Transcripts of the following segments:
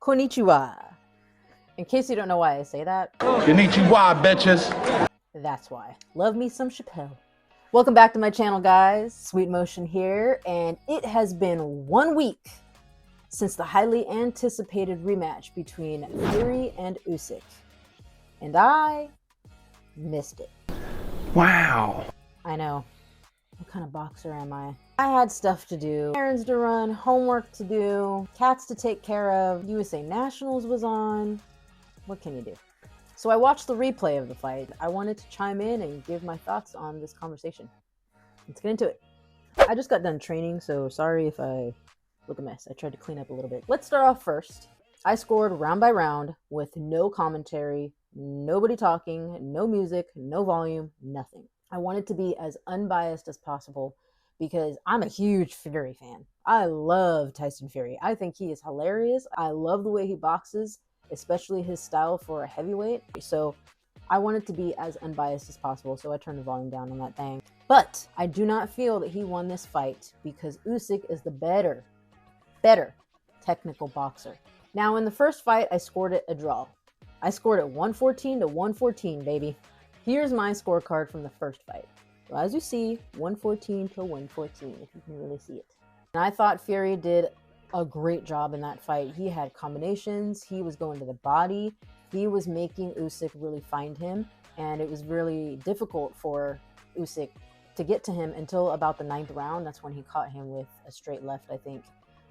Konnichiwa. In case you don't know why I say that. Konnichiwa, bitches. That's why. Love me some Chappelle. Welcome back to my channel, guys. Sweet Motion here, and it has been 1 week since the highly anticipated rematch between Fury and Usyk. And I missed it. Wow. I know. What kind of boxer am I? I had stuff to do, errands to run, homework to do, cats to take care of, USA Nationals was on. What can you do? So I watched the replay of the fight. I wanted to chime in and give my thoughts on this conversation. Let's get into it. I just got done training, so sorry if I look a mess. I tried to clean up a little bit. Let's start off first. I scored round by round with no commentary, nobody talking, no music, no volume, nothing. I wanted to be as unbiased as possible because I'm a huge Fury fan. I love Tyson Fury. I think he is hilarious. I love the way he boxes, especially his style for a heavyweight. So I wanted to be as unbiased as possible, so I turned the volume down on that thing. But I do not feel that he won this fight because Usyk is the better technical boxer. Now, in the first fight, I scored it a draw. I scored it 114 to 114, baby. Here's my scorecard from the first fight. So as you see, 114 to 114, if you can really see it. And I thought Fury did a great job in that fight. He had combinations, he was going to the body, he was making Usyk really find him, and it was really difficult for Usyk to get to him until about the 9th round. That's when he caught him with a straight left, I think.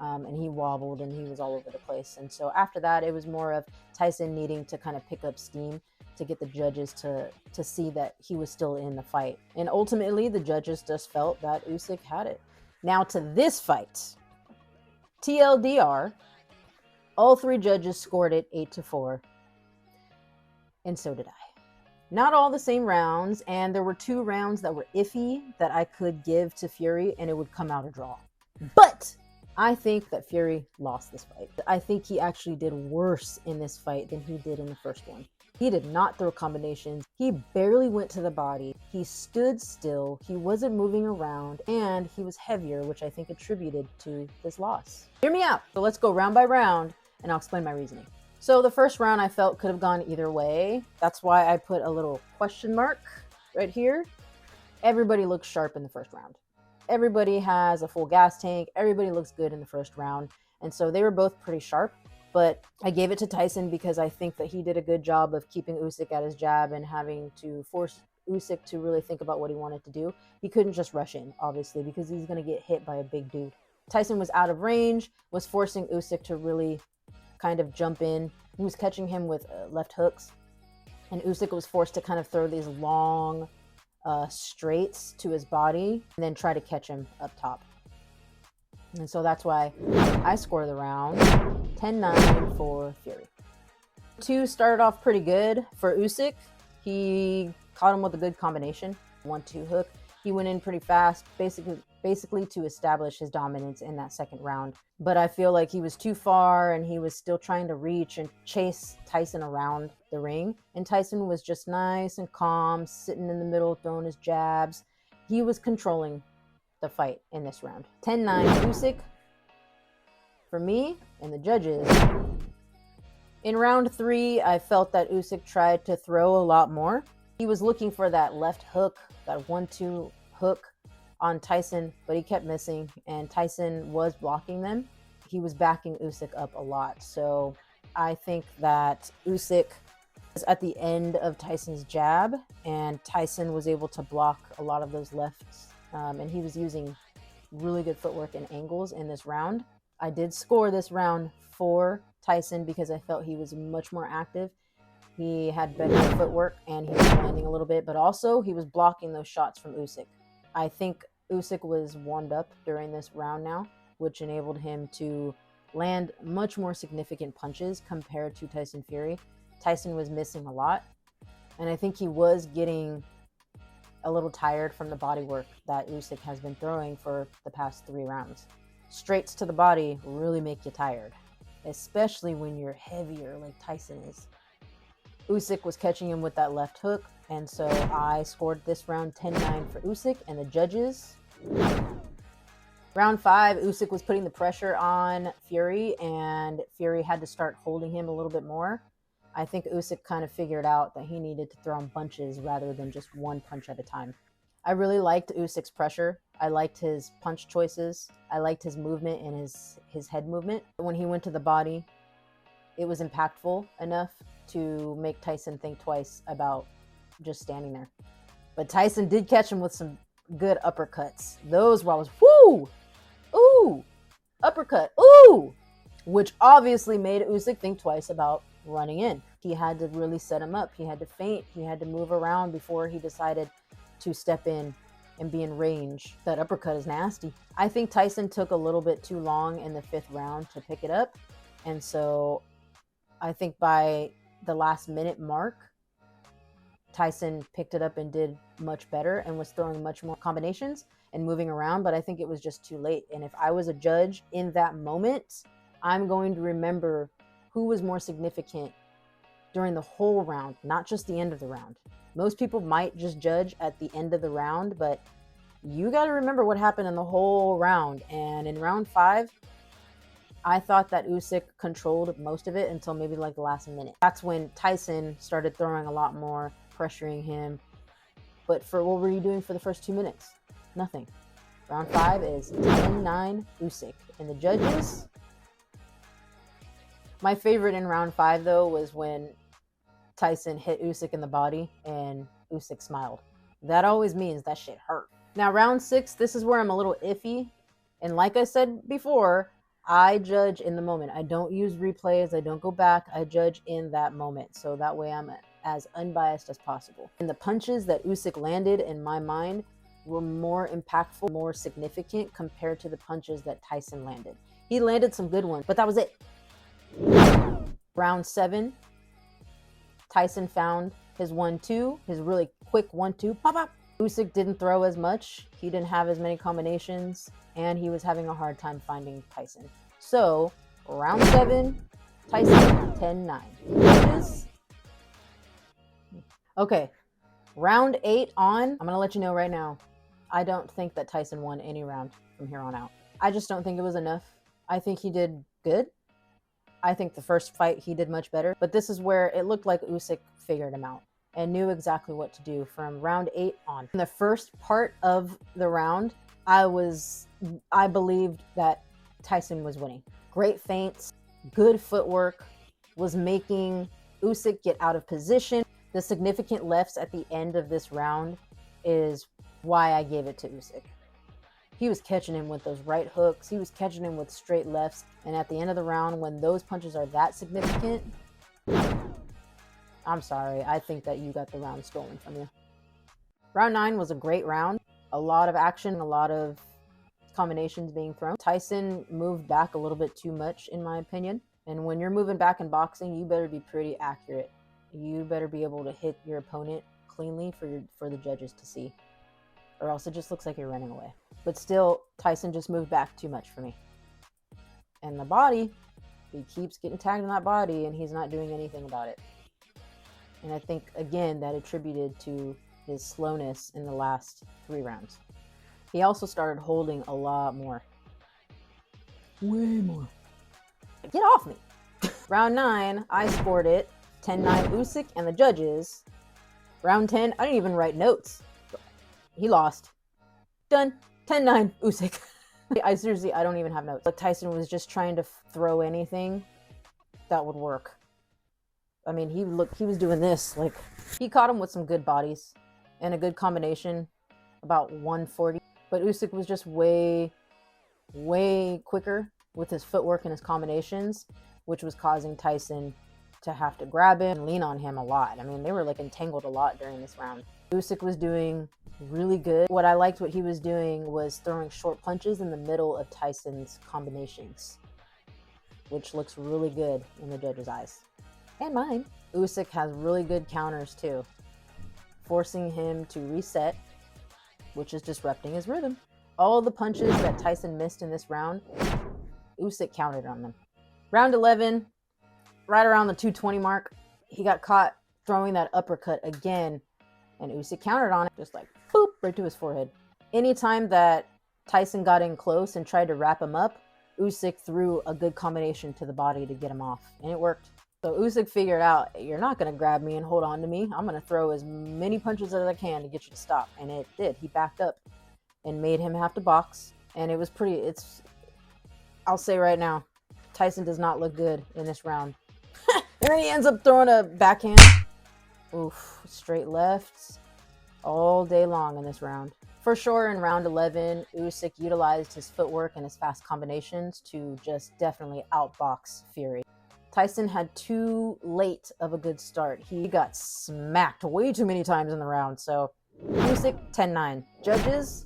And he wobbled and he was all over the place. And so after that, it was more of Tyson needing to kind of pick up steam to get the judges to see that he was still in the fight. And ultimately, the judges just felt that Usyk had it. Now to this fight. TLDR, all 3 judges scored it 8-4. And so did I. Not all the same rounds, and there were 2 rounds that were iffy that I could give to Fury, and it would come out a draw. But I think that Fury lost this fight. I think he actually did worse in this fight than he did in the first one. He did not throw combinations. He barely went to the body. He stood still. He wasn't moving around, and he was heavier, which I think attributed to this loss. Hear me out. So let's go round by round, and I'll explain my reasoning. So the first round I felt could have gone either way. That's why I put a little question mark right here. Everybody looks sharp in the first round. Everybody has a full gas tank. Everybody looks good in the first round. And so they were both pretty sharp. But I gave it to Tyson because I think that he did a good job of keeping Usyk at his jab and having to force Usyk to really think about what he wanted to do. He couldn't just rush in, obviously, because he's going to get hit by a big dude. Tyson was out of range, was forcing Usyk to really kind of jump in. He was catching him with left hooks. And Usyk was forced to kind of throw these long straights to his body and then try to catch him up top. And so that's why I scored the round 10-9 for Fury. 2 started off pretty good for Usyk. He caught him with a good combination, 1-2 hook. He went in pretty fast, basically to establish his dominance in that second round. But I feel like he was too far and he was still trying to reach and chase Tyson around the ring. And Tyson was just nice and calm, sitting in the middle, throwing his jabs. He was controlling the fight in this round. 10-9 Usyk for me and the judges. In round 3, I felt that Usyk tried to throw a lot more. He was looking for that left hook, that 1-2 hook on Tyson, but he kept missing, and Tyson was blocking them. He was backing Usyk up a lot. So I think that Usyk was at the end of Tyson's jab, and Tyson was able to block a lot of those lefts. And he was using really good footwork and angles in this round. I did score this round for Tyson because I felt he was much more active. He had better footwork and he was landing a little bit, but also he was blocking those shots from Usyk. I think Usyk was warmed up during this round now, which enabled him to land much more significant punches compared to Tyson Fury. Tyson was missing a lot, and I think he was getting a little tired from the body work that Usyk has been throwing for the past 3 rounds. Straights to the body really make you tired, especially when you're heavier like Tyson is. Usyk was catching him with that left hook, and so I scored this round 10-9 for Usyk, and the judges Round 5, Usyk was putting the pressure on Fury, and Fury had to start holding him a little bit more. I think Usyk kind of figured out that he needed to throw him bunches rather than just one punch at a time. I really liked Usyk's pressure. I liked his punch choices. I liked his movement and his head movement. When he went to the body, it was impactful enough to make Tyson think twice about just standing there. But Tyson did catch him with some good uppercuts. Those were always, whoo, ooh, uppercut, ooh, which obviously made Usyk think twice about running in. He had to really set him up. He had to feint. He had to move around before he decided to step in and be in range. That uppercut is nasty. I think Tyson took a little bit too long in the 5th round to pick it up. And so I think by the last minute mark, Tyson picked it up and did much better and was throwing much more combinations and moving around, but I think it was just too late. And if I was a judge in that moment, I'm going to remember who was more significant during the whole round, not just the end of the round. Most people might just judge at the end of the round, but you got to remember what happened in the whole round. And in round 5, I thought that Usyk controlled most of it until maybe like the last minute. That's when Tyson started throwing a lot more, pressuring him. But for what were you doing for the first 2 minutes? Nothing. Round 5 is 10-9 Usyk. And the judges, my favorite in round 5 though was when Tyson hit Usyk in the body and Usyk smiled. That always means that shit hurt. Now round 6, this is where I'm a little iffy. And like I said before, I judge in the moment. I don't use replays. I don't go back. I judge in that moment. So that way I'm as unbiased as possible. And the punches that Usyk landed, in my mind, were more impactful, more significant compared to the punches that Tyson landed. He landed some good ones, but that was it. Round 7, Tyson found his 1-2, his really quick 1-2, pop, pop. Usyk didn't throw as much. He didn't have as many combinations, and he was having a hard time finding Tyson. So, round 7, Tyson 10-9. Okay, round 8 on, I'm going to let you know right now, I don't think that Tyson won any round from here on out. I just don't think it was enough. I think he did good. I think the first fight he did much better, but this is where it looked like Usyk figured him out and knew exactly what to do from round 8 on. In the first part of the round, I believed that Tyson was winning. Great feints, good footwork, was making Usyk get out of position. The significant lefts at the end of this round is why I gave it to Usyk. He was catching him with those right hooks. He was catching him with straight lefts. And at the end of the round, when those punches are that significant, I'm sorry. I think that you got the round stolen from you. Round 9 was a great round. A lot of action, a lot of combinations being thrown. Tyson moved back a little bit too much, in my opinion. And when you're moving back in boxing, you better be pretty accurate. You better be able to hit your opponent cleanly for the judges to see. Or else it just looks like you're running away. But still, Tyson just moved back too much for me. And the body, he keeps getting tagged in that body and he's not doing anything about it. And I think, again, that attributed to his slowness in the last 3 rounds. He also started holding a lot more. Way more. Get off me. Round 9, I scored it 10-9 Usyk and the judges. Round 10, I didn't even write notes. He lost. Done. 10-9 Usyk. I don't even have notes. But Tyson was just trying to throw anything that would work. I mean, he was doing this. Like, he caught him with some good bodies and a good combination, about 140. But Usyk was just way, way quicker with his footwork and his combinations, which was causing Tyson to have to grab him and lean on him a lot. I mean, they were like entangled a lot during this round. Usyk was doing really good. What I liked what he was doing was throwing short punches in the middle of Tyson's combinations, which looks really good in the judges' eyes. And mine. Usyk has really good counters too, forcing him to reset, which is disrupting his rhythm. All the punches that Tyson missed in this round, Usyk countered on them. Round 11, right around the 220 mark, he got caught throwing that uppercut again, and Usyk countered on it, just like boop, right to his forehead. Anytime that Tyson got in close and tried to wrap him up. Usyk threw a good combination to the body to get him off, and it worked. So Usyk figured out, you're not going to grab me and hold on to me. I'm going to throw as many punches as I can to get you to stop. And it did. He backed up and made him have to box. And it was I'll say right now, Tyson does not look good in this round. And then he ends up throwing a backhand. Oof, straight lefts all day long in this round. For sure, in round 11, Usyk utilized his footwork and his fast combinations to just definitely outbox Fury. Tyson had too late of a good start. He got smacked way too many times in the round. So Usyk 10-9. Judges,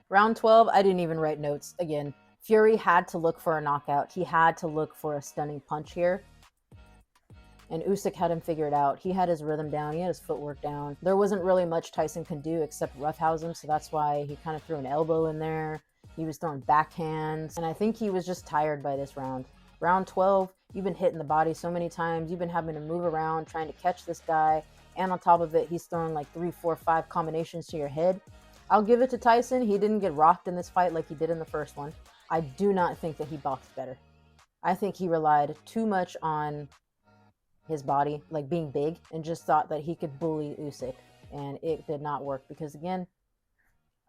round 12, I didn't even write notes. Again, Fury had to look for a knockout. He had to look for a stunning punch here. And Usyk had him figured out. He had his rhythm down. He had his footwork down. There wasn't really much Tyson could do except roughhouse him, so that's why he kind of threw an elbow in there. He was throwing backhands, and I think he was just tired by this round. Round 12, you've been hitting the body so many times. You've been having to move around, trying to catch this guy, and on top of it, he's throwing like 3, 4, 5 combinations to your head. I'll give it to Tyson. He didn't get rocked in this fight like he did in the first one. I do not think that he boxed better. I think he relied too much on his body, like being big, and just thought that he could bully Usyk, and it did not work because, again,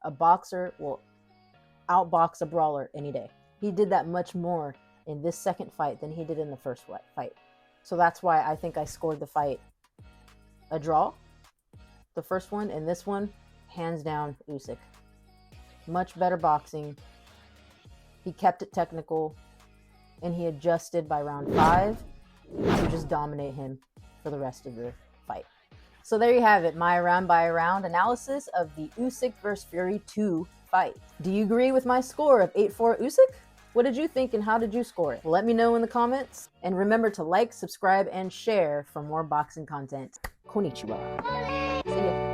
a boxer will outbox a brawler any day. He did that much more in this second fight than he did in the first fight. So that's why I think I scored the fight a draw, the first one, and this one, hands down, Usyk. Much better boxing. He kept it technical, and he adjusted by round 5 to just dominate him for the rest of the fight. So there you have it, my round by round analysis of the Usyk vs. Fury 2 fight. Do you agree with my score of 8-4 Usyk? What did you think and how did you score it? Let me know in the comments. And remember to like, subscribe, and share for more boxing content. Konnichiwa. See ya.